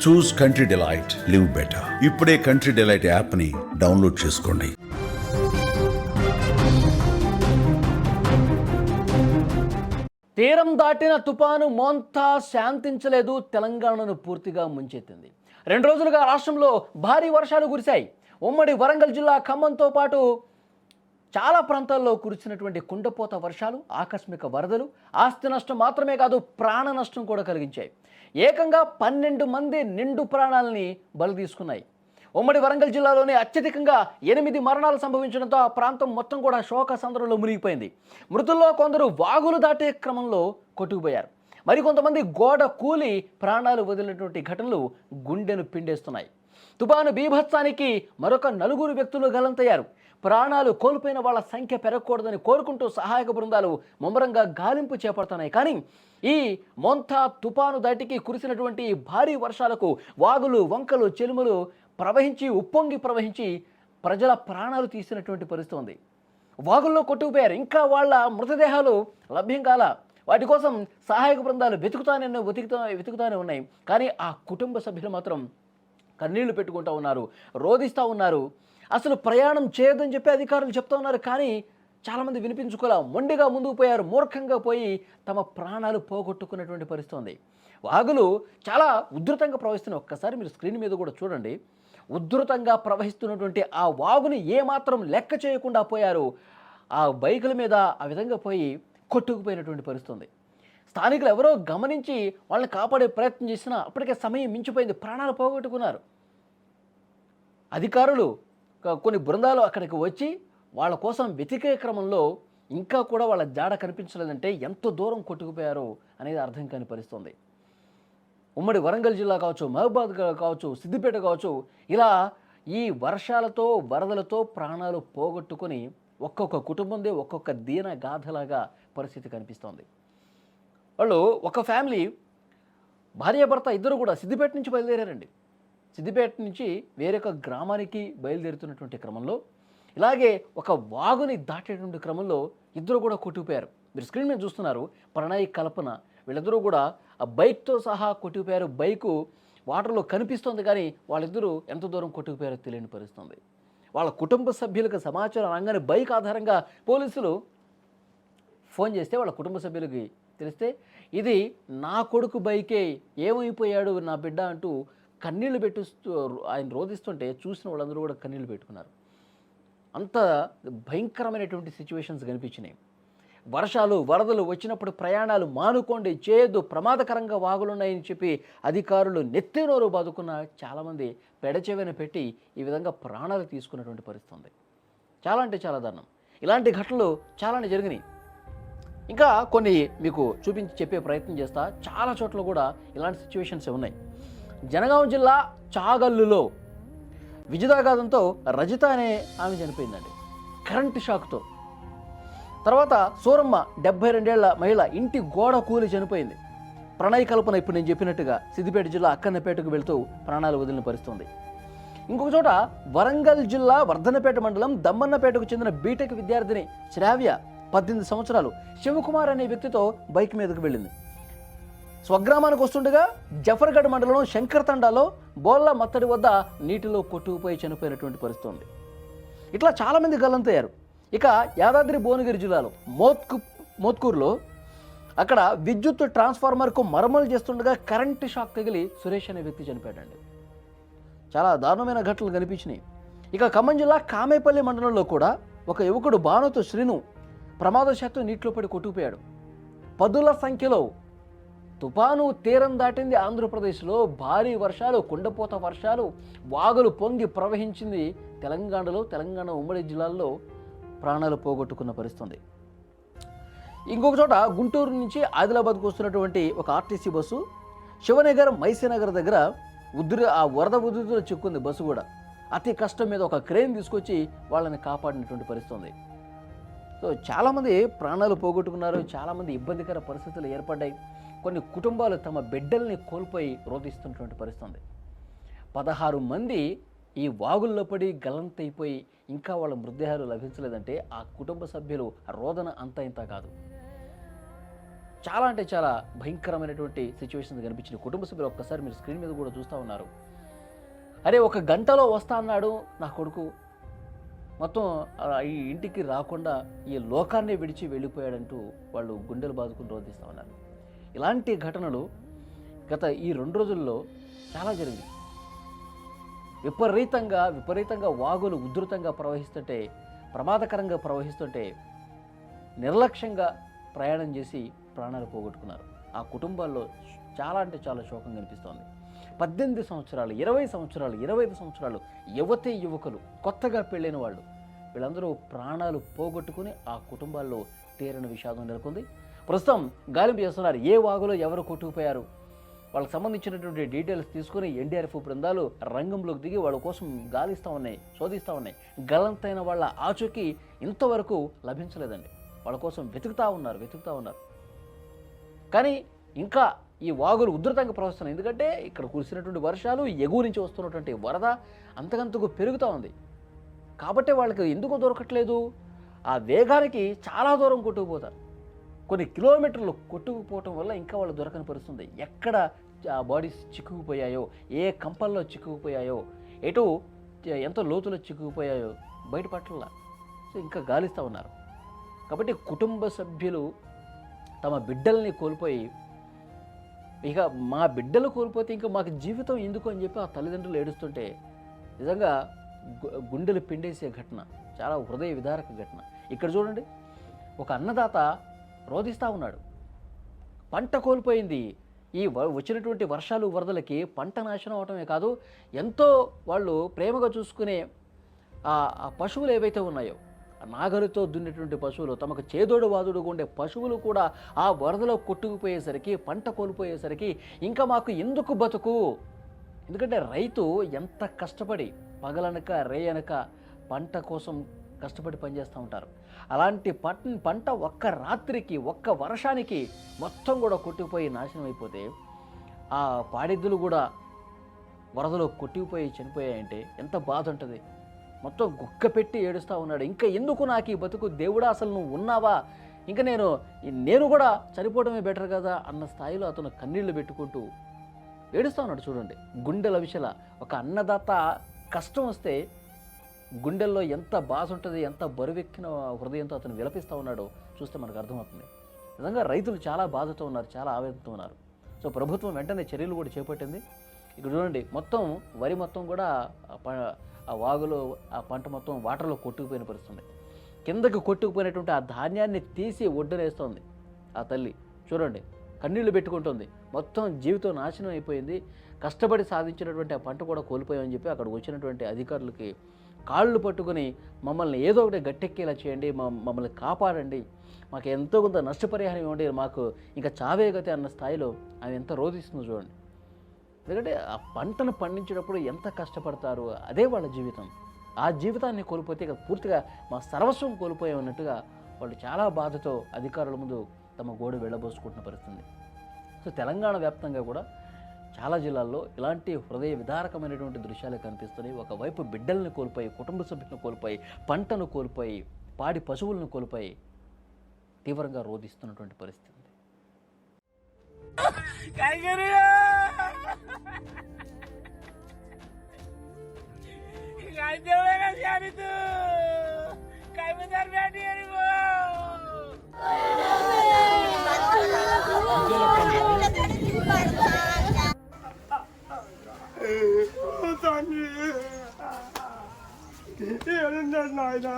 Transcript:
చూస్ country delight, live better. ఇప్పుడే country delight యాప్ని download చేసుకోండి. తీరం దాటిన తుపాను మోంతా శాంతించలేదు, తెలంగాణను పూర్తిగా ముంచెత్తింది. 2 రోజులుగా రాష్ట్రంలో భారీ వర్షాలు కురిశాయి. ఉమ్మడి వరంగల్ జిల్లా ఖమ్మంతో పాటు చాలా ప్రాంతాల్లో కురిసినటువంటి కుండపోత వర్షాలు, ఆకస్మిక వరదలు ఆస్తి నష్టం మాత్రమే కాదు, ప్రాణ నష్టం కూడా కలిగించాయి. ఏకంగా 12 మంది నిండు ప్రాణాలని బలి తీసుకున్నాయి. ఉమ్మడి వరంగల్ జిల్లాలోనే అత్యధికంగా 8 మరణాలు సంభవించడంతో ఆ ప్రాంతం మొత్తం కూడా శోక సంద్రంలో మునిగిపోయింది. మృతుల్లో కొందరు వాగులు దాటే క్రమంలో కొట్టుకుపోయారు. మరికొంతమంది గోడ కూలి ప్రాణాలు వదిలినటువంటి ఘటనలు గుండెను పిండేస్తున్నాయి. తుపాను బీభత్సానికి మరొక 4 వ్యక్తులు గల్లంతయ్యారు. ప్రాణాలు కోల్పోయిన వాళ్ళ సంఖ్య పెరగకూడదని కోరుకుంటూ సహాయక బృందాలు ముమ్మరంగా గాలింపు చేపడుతున్నాయి. కానీ ఈ మోంతా తుపాను దాటికి కురిసినటువంటి భారీ వర్షాలకు వాగులు, వంకలు, చెలుములు ఉప్పొంగి ప్రవహించి ప్రజల ప్రాణాలు తీసినటువంటి పరిస్థితి ఉంది. వాగుల్లో కొట్టుకుపోయారు. ఇంకా వాళ్ళ మృతదేహాలు లభ్యం కాల. వాటి కోసం సహాయక బృందాలు వెతుకుతానే ఉన్నాయి. కానీ ఆ కుటుంబ సభ్యులు మాత్రం కన్నీళ్లు పెట్టుకుంటూ ఉన్నారు, రోధిస్తూ ఉన్నారు. అసలు ప్రయాణం చేయొద్దని చెప్పి అధికారులు చెప్తా ఉన్నారు. కానీ చాలామంది వినిపించుకోలే, మొండిగా ముందుకు పోయారు. మూర్ఖంగా పోయి తమ ప్రాణాలు పోగొట్టుకున్నటువంటి పరిస్థితి ఉంది. వాగులు చాలా ఉధృతంగా ప్రవహిస్తున్నాయి. ఒక్కసారి మీరు స్క్రీన్ మీద కూడా చూడండి. ఉధృతంగా ప్రవహిస్తున్నటువంటి ఆ వాగుని ఏమాత్రం లెక్క చేయకుండా పోయారు. ఆ బైకుల మీద ఆ విధంగా పోయి కొట్టుకుపోయినటువంటి పరిస్థితి ఉంది. స్థానికులు ఎవరో గమనించి వాళ్ళని కాపాడే ప్రయత్నం చేసినా అప్పటికే సమయం మించిపోయింది, ప్రాణాలు పోగొట్టుకున్నారు. అధికారులు కొన్ని బృందాలు అక్కడికి వచ్చి వాళ్ళ కోసం వెతికే క్రమంలో ఇంకా కూడా వాళ్ళ జాడ కనిపించలేదంటే ఎంత దూరం కొట్టుకుపోయారో అనేది అర్థం కాని పరిస్థితుంది. ఉమ్మడి వరంగల్ జిల్లా కావచ్చు, మహబూబాద్ కావచ్చు, సిద్దిపేట కావచ్చు, ఇలా ఈ వర్షాలతో వరదలతో ప్రాణాలు పోగొట్టుకొని ఒక్కొక్క కుటుంబందే ఒక్కొక్క దీన గాథలాగా పరిస్థితి కనిపిస్తోంది. వాళ్ళు ఒక ఫ్యామిలీ భార్యాభర్త ఇద్దరు కూడా సిద్దిపేట నుంచి బయలుదేరారండి. సిద్దిపేట నుంచి వేరొక గ్రామానికి బయలుదేరుతున్నటువంటి క్రమంలో ఇలాగే ఒక వాగుని దాటేటువంటి క్రమంలో ఇద్దరు కూడా కొట్టుకుపోయారు. మీరు స్క్రీన్ మీద చూస్తున్నారు, ప్రణయ్, కల్పన, వీళ్ళిద్దరూ కూడా ఆ బైక్తో సహా కొట్టుకుపోయారు. బైకు వాటర్లో కనిపిస్తోంది కానీ వాళ్ళిద్దరూ ఎంత దూరం కొట్టుకుపోయారో తెలియని పరిస్థితుంది. వాళ్ళ కుటుంబ సభ్యులకు సమాచారం రాగానే బైక్ ఆధారంగా పోలీసులు ఫోన్ చేస్తే వాళ్ళ కుటుంబ సభ్యులకి తెలిస్తే ఇది నా కొడుకు బైకే, ఏమైపోయాడు నా బిడ్డ అంటూ కన్నీళ్లు పెట్టుస్తూ ఆయన రోధిస్తుంటే చూసిన వాళ్ళందరూ కూడా కన్నీళ్లు పెట్టుకున్నారు. అంత భయంకరమైనటువంటి సిచ్యువేషన్స్ కనిపించినాయి. వర్షాలు, వరదలు వచ్చినప్పుడు ప్రయాణాలు మానుకోండి, చేయొద్దు, ప్రమాదకరంగా వాగులున్నాయని చెప్పి అధికారులు నెత్తినోరు బాదుకున్న చాలామంది పెడచెవిన పెట్టి ఈ విధంగా ప్రాణాలు తీసుకున్నటువంటి పరిస్థితి ఉంది. చాలా అంటే చాలా దారుణం. ఇలాంటి ఘటనలు చాలానే జరిగినాయి. ఇంకా కొన్ని మీకు చూపించి చెప్పే ప్రయత్నం చేస్తా. చాలా చోట్ల కూడా ఇలాంటి సిచ్యువేషన్స్ ఉన్నాయి. జనగాం జిల్లా చాగల్లులో విద్యుదాఘాతంతో రజిత అనే ఆమె చనిపోయిందండి, కరెంటు షాక్తో. తర్వాత సూరమ్మ 72 ఏళ్ల మహిళ ఇంటి గోడ కూలి చనిపోయింది. ప్రణయ్, కల్పన ఇప్పుడు నేను చెప్పినట్టుగా సిద్దిపేట జిల్లా అక్కన్నపేటకు వెళుతూ ప్రాణాలు వదిలిన పరిస్థితుంది. ఇంకొక చోట వరంగల్ జిల్లా వర్ధనపేట మండలం దమ్మన్నపేటకు చెందిన బీటెక్ విద్యార్థిని శ్రావ్య 18 సంవత్సరాలు శివకుమార్ అనే వ్యక్తితో బైక్ మీదకు వెళ్ళింది. స్వగ్రామానికి వస్తుండగా జఫర్గఢ్ మండలం శంకర్తండాలో బోల్ల మత్తడి వద్ద నీటిలో కొట్టుకుపోయి చనిపోయినటువంటి పరిస్థితి ఉంది. ఇట్లా చాలామంది గల్లంతయ్యారు. ఇక యాదాద్రి భువనగిరి జిల్లాలో మోత్కూరులో అక్కడ విద్యుత్ ట్రాన్స్ఫార్మర్కు మరమ్మలు చేస్తుండగా కరెంటు షాక్ తగిలి సురేష్ అనే వ్యక్తి చనిపోయాడండి. చాలా దారుణమైన ఘటనలు కనిపించినాయి. ఇక ఖమ్మం జిల్లా కామేపల్లి మండలంలో కూడా ఒక యువకుడు బాణోతు శ్రీను ప్రమాదశాత్తు నీటిలో పడి కొట్టుకుపోయాడు. పదుల సంఖ్యలో తుపాను తీరం దాటింది ఆంధ్రప్రదేశ్లో. భారీ వర్షాలు, కుండపోత వర్షాలు, వాగులు పొంగి ప్రవహించింది తెలంగాణ ఉమ్మడి జిల్లాల్లో ప్రాణాలు పోగొట్టుకున్న పరిస్థితి. ఇంకొక చోట గుంటూరు నుంచి ఆదిలాబాద్కు వస్తున్నటువంటి ఒక ఆర్టీసీ బస్సు శివనగర్, మైసీనగర్ దగ్గర వరద ఉధృతిలో చిక్కుంది. బస్సు కూడా అతి కష్టం మీద ఒక క్రేన్ తీసుకొచ్చి వాళ్ళని కాపాడినటువంటి పరిస్థితి. సో చాలామంది ప్రాణాలు పోగొట్టుకున్నారు, చాలామంది ఇబ్బందికర పరిస్థితులు ఏర్పడ్డాయి. కొన్ని కుటుంబాలు తమ బిడ్డల్ని కోల్పోయి రోధిస్తున్నటువంటి పరిస్థితి. 16 మంది ఈ వాగుల్లో పడి గల్లంతైపోయి ఇంకా వాళ్ళ మృతదేహాలు లభించలేదంటే ఆ కుటుంబ సభ్యులు రోదన అంత ఇంత కాదు. చాలా అంటే చాలా భయంకరమైనటువంటి సిచ్యువేషన్స్ కనిపించిన కుటుంబ సభ్యులు ఒక్కసారి మీరు స్క్రీన్ మీద కూడా చూస్తూ ఉన్నారు. అరే 1 గంటలో వస్తా అన్నాడు నా కొడుకు, మొత్తం ఈ ఇంటికి రాకుండా ఈ లోకాన్ని విడిచి వెళ్ళిపోయాడంటూ వాళ్ళు గుండెలు బాదుకుని రోధిస్తూ ఉన్నారు. ఇలాంటి ఘటనలు గత ఈ 2 రోజుల్లో చాలా జరిగింది. విపరీతంగా వాగులు ఉధృతంగా ప్రవహిస్తుంటే, ప్రమాదకరంగా ప్రవహిస్తుంటే నిర్లక్ష్యంగా ప్రయాణం చేసి ప్రాణాలు పోగొట్టుకున్నారు. ఆ కుటుంబాల్లో చాలా అంటే చాలా శోకం కనిపిస్తోంది. 18 సంవత్సరాలు, 20 సంవత్సరాలు, 25 సంవత్సరాలు యువకులు, కొత్తగా పెళ్ళైన వాళ్ళు, వీళ్ళందరూ ప్రాణాలు పోగొట్టుకుని ఆ కుటుంబాల్లో తీరని విషాదం నెలకొంది. ప్రస్తుతం గాలింపు చేస్తున్నారు ఏ వాగులో ఎవరు కొట్టుకుపోయారు. వాళ్ళకి సంబంధించినటువంటి డీటెయిల్స్ తీసుకుని ఎన్డీఆర్ఎఫ్ బృందాలు రంగంలోకి దిగి వాళ్ళ కోసం గాలిస్తూ ఉన్నాయి, శోధిస్తూ ఉన్నాయి. గల్లంతైన వాళ్ళ ఆచూకీ ఇంతవరకు లభించలేదండి. వాళ్ళ కోసం వెతుకుతూ ఉన్నారు. కానీ ఇంకా ఈ వాగులు ఉధృతంగా ప్రవహిస్తున్నాయి. ఎందుకంటే ఇక్కడ కురిసినటువంటి వర్షాలు, ఎగువ నుంచి వస్తున్నటువంటి వరద అంతకంతకు పెరుగుతూ ఉంది. కాబట్టి వాళ్ళకి ఎందుకు దొరకట్లేదు, ఆ వేగానికి చాలా దూరం కొట్టుకుపోతారు. కొన్ని కిలోమీటర్లు కొట్టుకుపోవటం వల్ల ఇంకా వాళ్ళు దొరకని పరిస్థితుంది. ఎక్కడ ఆ బాడీస్ చిక్కుకుపోయాయో, ఏ కంపల్లో చిక్కుకుపోయాయో, ఎటు ఎంత లోతులో చిక్కుకుపోయాయో బయటపట్ల. సో ఇంకా గాలిస్తూ ఉన్నారు. కాబట్టి కుటుంబ సభ్యులు తమ బిడ్డల్ని కోల్పోయి, ఇక మా బిడ్డలు కోల్పోతే ఇంకా మాకు జీవితం ఎందుకు అని చెప్పి ఆ తల్లిదండ్రులు ఏడుస్తుంటే నిజంగా గుండెలు పిండేసే ఘటన, చాలా హృదయ విదారక ఘటన. ఇక్కడ చూడండి, ఒక అన్నదాత రోధిస్తూ ఉన్నాడు. పంట కోల్పోయింది. ఈ వచ్చినటువంటి వర్షాలు, వరదలకి పంట నాశనం అవటమే కాదు, ఎంతో వాళ్ళు ప్రేమగా చూసుకునే ఆ పశువులు ఏవైతే ఉన్నాయో, నాగలితో దున్నేటువంటి పశువులు, తమకు చేదోడు వాదుడుగా ఉండే పశువులు కూడా ఆ వరదలో కొట్టుకుపోయేసరికి, పంట కోల్పోయేసరికి ఇంకా మాకు ఎందుకు బతుకు. ఎందుకంటే రైతు ఎంత కష్టపడి పగలనక రేయనక పంట కోసం కష్టపడి పనిచేస్తూ ఉంటారు. అలాంటి పంట ఒక్క రాత్రికి, ఒక్క వర్షానికి మొత్తం కూడా కొట్టుకుపోయి నాశనం అయిపోతే, ఆ పాడెద్దులు కూడా వరదలో కొట్టుకుపోయి చనిపోయాయంటే ఎంత బాధ ఉంటుంది. మొత్తం గుక్క పెట్టి ఏడుస్తూ ఉన్నాడు. ఇంకా ఎందుకు నాకు ఈ బతుకు, దేవుడా అసలు నువ్వు ఉన్నావా, ఇంకా నేను కూడా చనిపోవడమే బెటర్ కదా అన్న స్థాయిలో అతను కన్నీళ్లు పెట్టుకుంటూ ఏడుస్తూ ఉన్నాడు. చూడండి, గుండెల విషల ఒక అన్నదాత కష్టం వస్తే గుండెల్లో ఎంత బాధ ఉంటుంది, ఎంత బరువెక్కిన హృదయంతో అతను విలపిస్తూ ఉన్నాడో చూస్తే మనకు అర్థమవుతుంది. నిజంగా రైతులు చాలా బాధతో ఉన్నారు, చాలా ఆవేదనతో ఉన్నారు. సో ప్రభుత్వం వెంటనే చర్యలు కూడా చేపట్టింది. ఇక్కడ చూడండి, మొత్తం వరి మొత్తం కూడా ఆ వాగులో ఆ పంట మొత్తం వాటర్లో కొట్టుకుపోయిన పరిస్థితుంది. కిందకి కొట్టుకుపోయినటువంటి ఆ ధాన్యాన్ని తీసి ఒడ్డునేస్తోంది ఆ తల్లి. చూడండి, కన్నీళ్లు పెట్టుకుంటుంది. మొత్తం జీవితం నాశనం అయిపోయింది, కష్టపడి సాధించినటువంటి ఆ పంట కూడా కోల్పోయామని చెప్పి అక్కడ వచ్చినటువంటి అధికారులకి కాళ్ళు పట్టుకుని మమ్మల్ని ఏదో ఒకటి గట్టెక్కేలా చేయండి, మమ్మల్ని కాపాడండి, మాకు ఎంతో కొంత నష్టపరిహారం ఇవ్వండి, మాకు ఇంకా చావే గతి అన్న స్థాయిలో ఆమె ఎంత రోధిస్తుందో చూడండి. ఎందుకంటే ఆ పంటను పండించేటప్పుడు ఎంత కష్టపడతారు, అదే వాళ్ళ జీవితం. ఆ జీవితాన్ని కోల్పోతే ఇక పూర్తిగా మా సర్వస్వం కోల్పోయామన్నట్టుగా వాళ్ళు చాలా బాధతో అధికారుల ముందు తమ గోడు వెళ్ళబోసుకుంటున్న పరిస్థితి. సో తెలంగాణ వ్యాప్తంగా కూడా చాలా జిల్లాల్లో ఇలాంటి హృదయ విదారకమైనటువంటి దృశ్యాలు కనిపిస్తున్నాయి. ఒకవైపు బిడ్డల్ని కోల్పోయి, కుటుంబ సభ్యులను కోల్పోయి, పంటను కోల్పోయి, పాడి పశువులను కోల్పోయి తీవ్రంగా రోధిస్తున్నటువంటి పరిస్థితి. నాయనా